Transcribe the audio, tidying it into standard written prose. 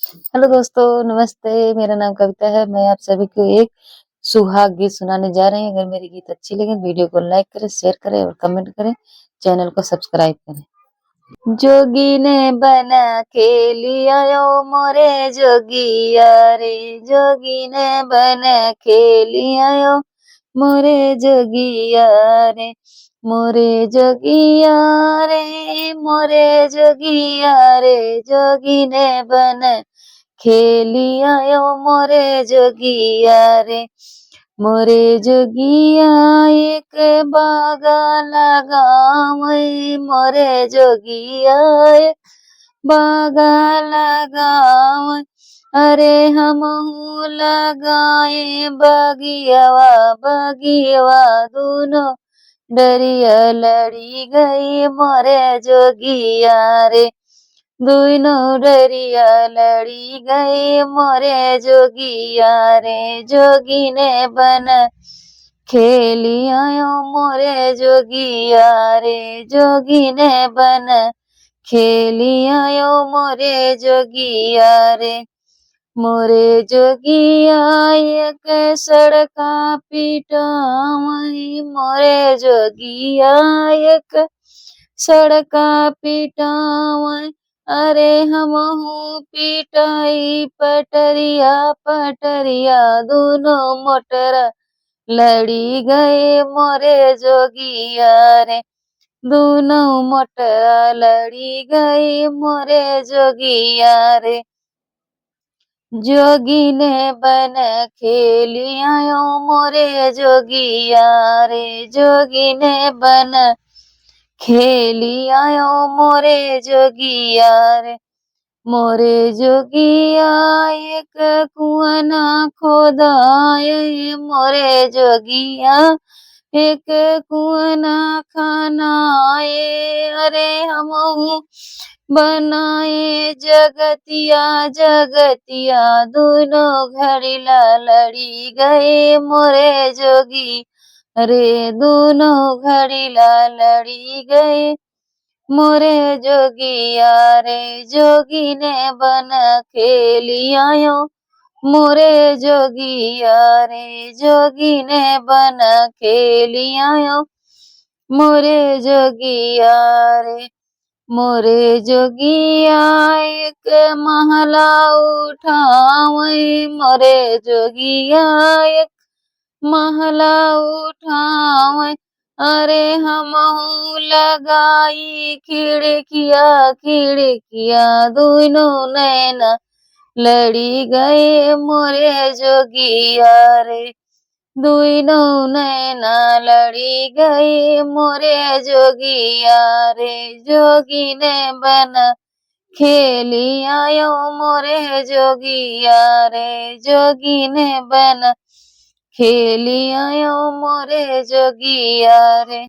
Hello दोस्तों, नमस्ते। मेरा नाम कविता है। मैं आप सभी को एक सुहाग गीत सुनाने जा रही हूँ। अगर मेरी गीत अच्छी लगे वीडियो को लाइक करें, शेयर करें और कमेंट करें। चैनल को सब्सक्राइब करें। जोगी ने बना के लिया यो मोरे जोगिया रे, जोगी ने बना के लिया यो मोरे जोगिया रे, मोरे जोगिया रे, मोरे जोगिया रे, जोगी ने बना खेलिया यो मोरे जोगिया रे, मोरे जोगिया एक बागा लगावई, मोरे जोगिया एक बागा लगावई। अरे हमहू लगाए बगियावा बगियावा दोनों डरिया लड़ी गई मोरे जोगिया रे, दोनों डरिया लड़ी गई मोरे जोगिया रे, जोगी ने बन खेलिया यो मोरे जोगिया रे, जोगी ने बन खेलिया यो मोरे जोगिया रे, मोरे जोगिया एक सड़का पिटावई, मोरे जोगिया एक सड़का पिटावई। अरे हमहू पिटाई पटरिया पटरिया दोनों मोटर लड़ी गए मोरे जोगिया रे, दोनों मोटर लड़ी गई मोरे जोगिया रे, जोगी ने बन खेलिया यो मोरे जोगिया रे, जोगी ने बन खेलिया यो मोरे जोगिया रे, मोरे जोगिया एक कुआना खोदाए, मोरे जोगिया एक कुआना खानाए। अरे हमहू बनाए जगतिया जगतिया दोनों घड़ीला लड़ी गए मोरे जोगी रे, दोनों घड़ीला लड़ी गए मोरे जोगिया रे, जोगी ने बन खेलिया यो मोरे जोगिया रे, जोगी ने बन खेलिया यो मोरे जोगिया रे, मोरे जोगिया एक महला उठावई, मोरे जोगिया एक महला उठावई। अरे हमहू लगाई खिड़किया खिड़किया दोनों नैना लड़ी गए मोरे जोगिया रे, दोनों नैना लड़ी गई मोरे जोगिया रे, जोगी ने बन खेलिया यो मोरे जोगिया रे, जोगी ने बन खेलिया यो मोरे जोगिया रे।